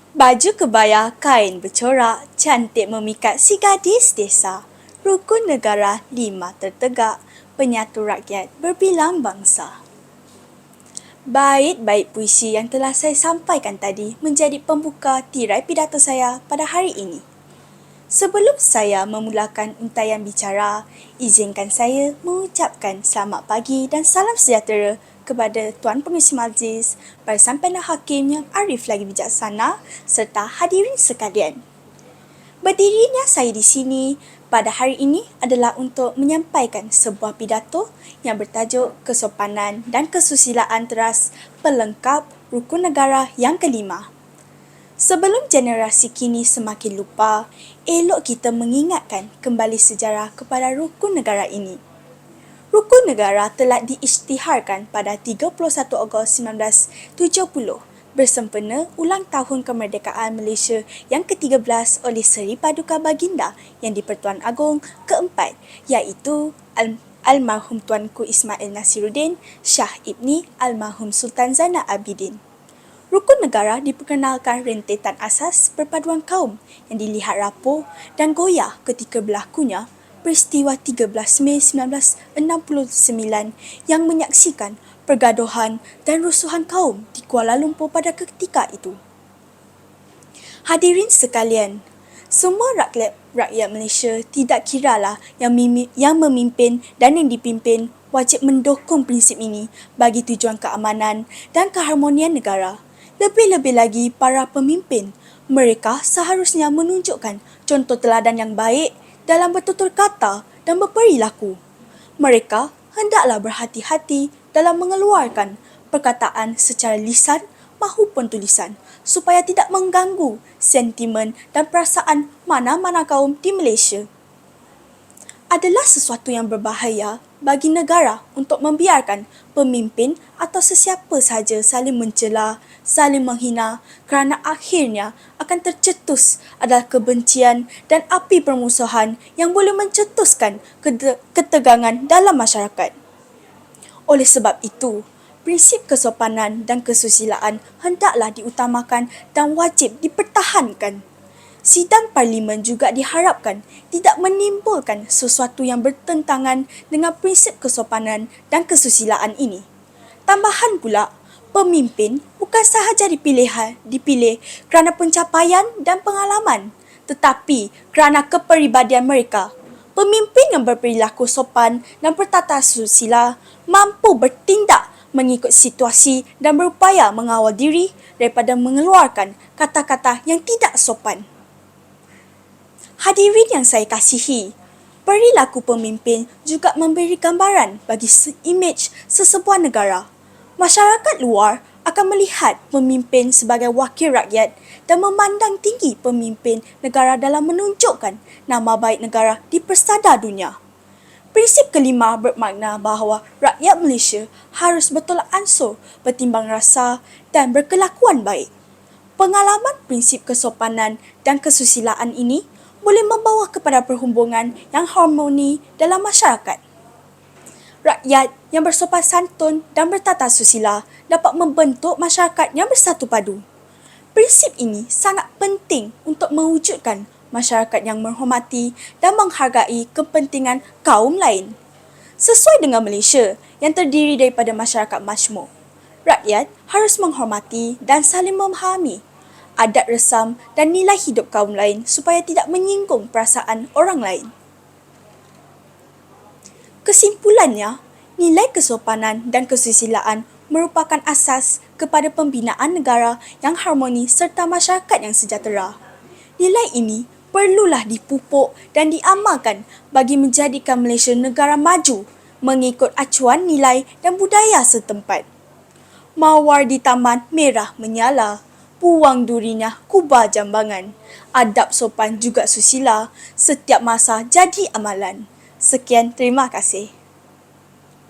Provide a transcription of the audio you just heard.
Baju kebaya kain bercorak, cantik memikat si gadis desa. Rukun negara 5 tertegak, penyatu rakyat berbilang bangsa. Bait-bait puisi yang telah saya sampaikan tadi menjadi pembuka tirai pidato saya pada hari ini. Sebelum saya memulakan untaian bicara, izinkan saya mengucapkan selamat pagi dan salam sejahtera kepada Tuan Pengerusi Majlis, para Sampiana Hakim yang arif lagi bijaksana serta hadirin sekalian. Berdirinya saya di sini pada hari ini adalah untuk menyampaikan sebuah pidato yang bertajuk Kesopanan dan Kesusilaan Teras Pelengkap Rukun Negara yang kelima. Sebelum generasi kini semakin lupa, elok kita mengingatkan kembali sejarah kepada rukun negara ini. Rukun negara telah diisytiharkan pada 31 Ogos 1970 bersempena ulang tahun kemerdekaan Malaysia yang ke-13 oleh Seri Paduka Baginda yang di-Pertuan Agong keempat, iaitu Almarhum Tuanku Ismail Nasiruddin Shah Ibni Almarhum Sultan Zainal Abidin. Rukun negara diperkenalkan rentetan asas perpaduan kaum yang dilihat rapuh dan goyah ketika berlakunya peristiwa 13 Mei 1969 yang menyaksikan pergaduhan dan rusuhan kaum di Kuala Lumpur pada ketika itu. Hadirin sekalian, semua rakyat Malaysia tidak kiralah yang memimpin dan yang dipimpin wajib mendukung prinsip ini bagi tujuan keamanan dan keharmonian negara. Lebih-lebih lagi para pemimpin, mereka seharusnya menunjukkan contoh teladan yang baik dalam bertutur kata dan berperilaku. Mereka hendaklah berhati-hati dalam mengeluarkan perkataan secara lisan maupun tulisan supaya tidak mengganggu sentimen dan perasaan mana-mana kaum di Malaysia. Adalah sesuatu yang berbahaya bagi negara untuk membiarkan pemimpin atau sesiapa sahaja saling mencela, saling menghina kerana akhirnya akan tercetus adalah kebencian dan api permusuhan yang boleh mencetuskan ketegangan dalam masyarakat. Oleh sebab itu, prinsip kesopanan dan kesusilaan hendaklah diutamakan dan wajib dipertahankan. Sidang Parlimen juga diharapkan tidak menimbulkan sesuatu yang bertentangan dengan prinsip kesopanan dan kesusilaan ini. Tambahan pula, pemimpin bukan sahaja dipilih kerana pencapaian dan pengalaman, tetapi kerana kepribadian mereka. Pemimpin yang berperilaku sopan dan bertata susila mampu bertindak mengikut situasi dan berupaya mengawal diri daripada mengeluarkan kata-kata yang tidak sopan. Hadirin yang saya kasihi, perilaku pemimpin juga memberi gambaran bagi imej sesebuah negara. Masyarakat luar akan melihat pemimpin sebagai wakil rakyat dan memandang tinggi pemimpin negara dalam menunjukkan nama baik negara di persada dunia. Prinsip kelima bermakna bahawa rakyat Malaysia harus bertolak ansur, bertimbang rasa dan berkelakuan baik. Pengalaman prinsip kesopanan dan kesusilaan ini boleh membawa kepada perhubungan yang harmoni dalam masyarakat. Rakyat yang bersopan santun dan bertata susila dapat membentuk masyarakat yang bersatu padu. Prinsip ini sangat penting untuk mewujudkan masyarakat yang menghormati dan menghargai kepentingan kaum lain. Sesuai dengan Malaysia yang terdiri daripada masyarakat majmuk, rakyat harus menghormati dan saling memahami adat resam dan nilai hidup kaum lain supaya tidak menyinggung perasaan orang lain. Kesimpulannya, nilai kesopanan dan kesusilaan merupakan asas kepada pembinaan negara yang harmoni serta masyarakat yang sejahtera. Nilai ini perlulah dipupuk dan diamalkan bagi menjadikan Malaysia negara maju mengikut acuan nilai dan budaya setempat. Mawar di taman merah menyala, puang durinya kubah jambangan. Adab sopan juga susila, setiap masa jadi amalan. Sekian, terima kasih.